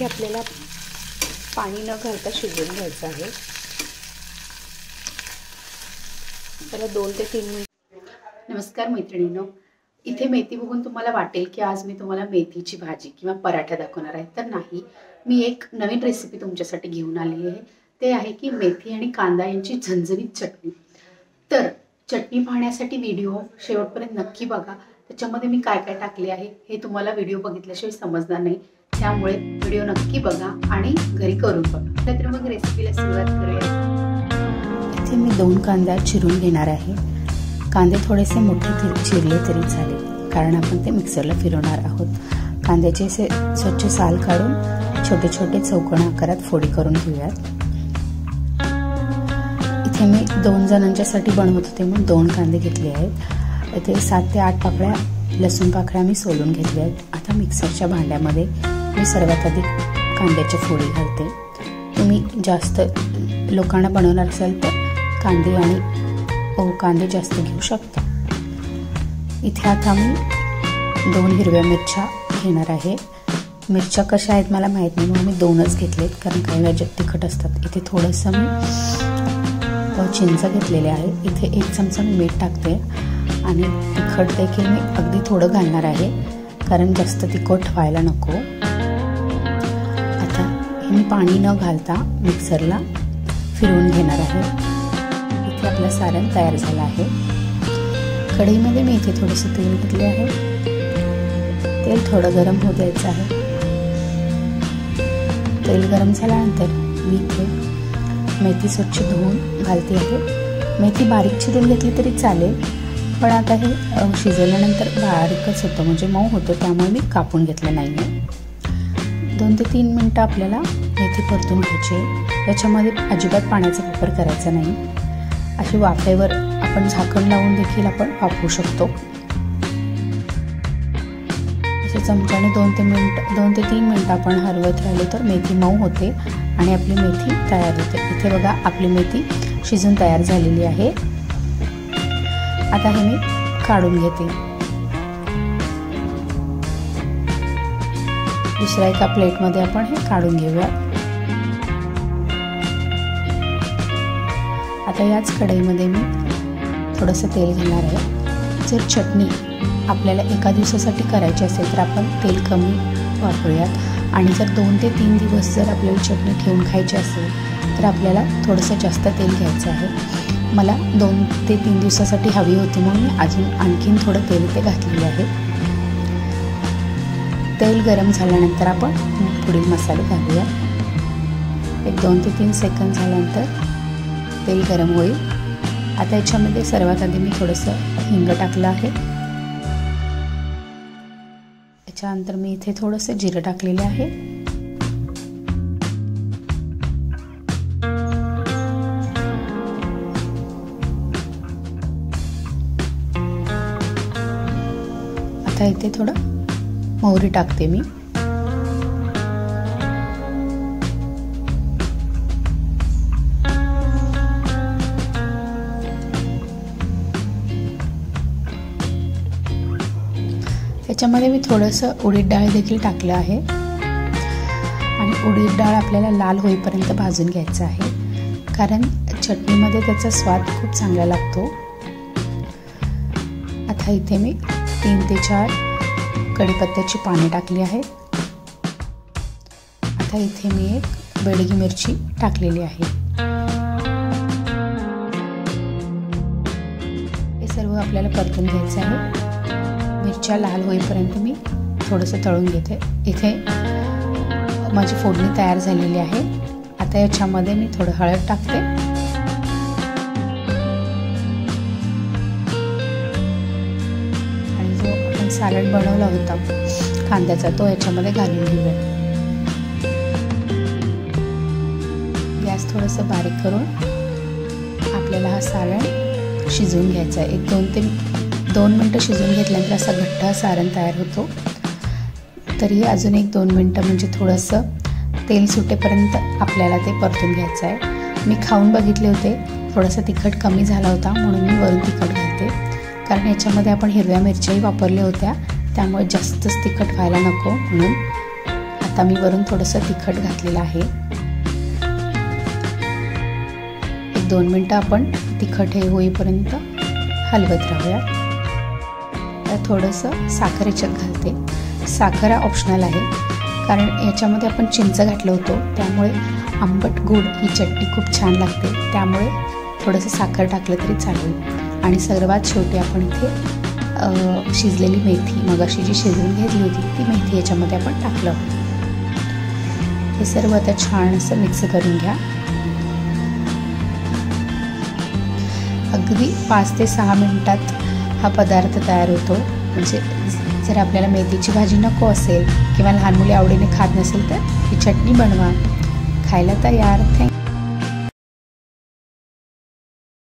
मेथी आपल्याला पाणी न घालता शिजवून घ्यायचं आहे। त्याला 2 ते 3 मिनिट। नमस्कार मैत्रिणींनो, इथे मेथी बघून तुम्हाला वाटेल की आज मी तुम्हाला मेथीची भाजी किंवा पराठा दाखवणार आहे, तर नाही। मी एक नवीन रेसिपी तुमच्यासाठी घेऊन आलेली आहे। ते आहे की मेथी आणि कांदा यांची झणझणीत चटणी। तर चटणी पाहण्यासाठी व्हिडिओ शेवटपर्यंत नक्की बघा। त्याच्यामध्ये मी काय काय टाकले आहे हे तुम्हाला व्हिडिओ बघितल्याशिवाय समजणार नाही, त्यामुळे व्हिडिओ नक्की बघा आणि घरी करून बघा। तर मग रेसिपीला सुरुवात करूया। इथे मी 2 कांदा चिरून घेणार आहे। कांदे थोडेसे मोठे चिरले तरी चालेल, कारण आपण ते मिक्सरला फिरवणार आहोत। कांद्याचे स्वच्छ साल काढून छोटे छोटे चौकोन आकारात फोडी करून घेऊयात। इथे मी 2 जणांच्यासाठी बनवत होते म्हणून 2 कांदे घेतले आहेत। इथे 7 ते 8 पाकळ्या लसूण पाकळ्या मी सोलून घेतल्या आहेत। आता मिक्सरच्या भांड्यामध्ये मी सर्वात आधी कांद्याच्या फोडी घालते। तुम्ही जास्त लोकांना बनवणार असाल तर कांदे जास्त घेऊ शकता। इथे आता मी 2 हिरव्या मिरच्या घेणार आहे। मिरच्या कशा आहेत मला माहित नाही म्हणून मी 2च घेतलेत, कारण काही वेळा तिखट असतात। इथे थोडंसं मी चिंच घेतलेले आहे। इथे 1 चमचा मी मीठ टाकते आणि तिखट देखील मी अगदी थोडं घालणार आहे, कारण जास्त तिखट व्हायला नको। आता हे मी पाणी न घालता मिक्सरला फिरवून घेणार आहे। इथे आपलं सारण तयार झालं आहे। कढईमध्ये मी इथे थोडंसं तेल घेतले आहे। तेल थोडं गरम होऊ द्यायचं आहे। तेल गरम झाल्यानंतर मी इथे मेथी स्वच्छ धुवून घालते आहे। मेथी बारीक चिरून घेतली तरी चालेल, पण आता हे शिजवल्यानंतर बारीकच होतं, म्हणजे मऊ होतं, त्यामुळे मी कापून घेतलं नाही आहे। 2 ते 3 मिनिटं आपल्याला मेथी परतून घ्यायची। याच्यामध्ये अजिबात पाण्याचा वापर करायचा नाही। अशी वाफेवर आपण झाकण लावून देखील आपण वाफवू शकतो। असे चमच्याने 2 ते 3 मिनिटं आपण हलवत राहिलो तर मेथी मऊ होते आणि आपली मेथी तयार होते। इथे बघा आपली मेथी शिजून तयार झालेली आहे। आता हे मी काढून घेते। दुसऱ्या एका प्लेटमध्ये आपण हे काढून घेऊया। आता याच कढईमध्ये मी थोडंसं तेल घेणार आहे। जर चटणी आपल्याला एका दिवसासाठी करायची असेल तर आपण तेल कमी वापरूयात, आणि जर 2 ते 3 दिवस जर आपल्याला चटणी ठेवून खायची असेल तर आपल्याला थोडंसं जास्त तेल घ्यायचं आहे। मला 2 ते 3 दिवसासाठी हवी होती म्हणून मी अजून आणखीन थोडं तेल इथे घातलेलं आहे। तेल गरम झाल्यानंतर आपण पुढील मसाले घालूया। एक 2 ते 3 सेकंद झाल्यानंतर तेल गरम होईल। आता याच्यामध्ये सर्वात आधी मी थोडंसं हिंग टाकलं आहे। याच्यानंतर मी इथे थोडंसं जिरं टाकलेलं आहे। आता इथे थोडं मोहरी टाकते मी। याच्यामध्ये मी थोडंसं उडीद डाळ देखील टाकलं आहे, आणि उडीद डाळ आपल्याला लाल होईपर्यंत भाजून घ्यायचं आहे, कारण चटणीमध्ये त्याचा स्वाद खूप चांगला लागतो। आता इथे मी 3 ते 4 कढीपत्त्याची पाने टाकली आहेत। आता इथे मी एक बेडगी मिरची टाकलेली आहे। हे सर्व आपल्याला परतून घ्यायचं आहे। मिरच्या लाल होईपर्यंत मी थोडंसं तळून घेते। इथे माझी फोडणी तयार झालेली आहे। आता याच्यामध्ये मी थोडं हळद टाकते, आणि जो आपण सारण बनवला होता कांद्याचा तो याच्यामध्ये घालून घेऊया। गॅस थोडंसं बारीक करून आपल्याला हा सारण शिजवून घ्यायचा आहे। 2 मिनिटं शिजवून घेतल्यानंतर असा घट्ट सारण तयार होतो। तरी अजून 1-2 मिनिटं, म्हणजे थोडंसं तेल सुटेपर्यंत आपल्याला ते परतून घ्यायचं आहे। मी खाऊन बघितले होते, थोडंसं तिखट कमी झाला होता म्हणून मी वरून तिखट घालते, कारण याच्यामध्ये आपण हिरव्या मिरच्याही वापरल्या होत्या, त्यामुळे जास्तच तिखट व्हायला नको म्हणून। आता मी वरून थोडंसं तिखट घातलेलं आहे. 1-2 मिनटं आपण तिखट हे होईपर्यंत हलवत राहूया. थोडंसं साखर याच्यात घालते. साखर हा ऑप्शनल आहे, कारण याच्यामध्ये आपण चिंच घातलं होतं, त्यामुळे आंबट गोड ही चटणी खूप छान लागते. त्यामुळे थोडंसं साखर टाकलं तरी चालेल. आणि सर्वात शेवटी आपण इथे शिजलेली मेथी, मगाशी जी शिजवून घेतली होती ती मेथी याच्यामध्ये आपण टाकलं. हे सर्व आता छान असं मिक्स करून घ्या. अगदी 5 ते 6 मिनिटात हा पदार्थ तयार होतो. म्हणजे जर आपल्याला मेथीची भाजी नको असेल किंवा लहान मुले आवडीने खात नसेल तर ही चटणी बनवा. खायला तयार. थँक्यू.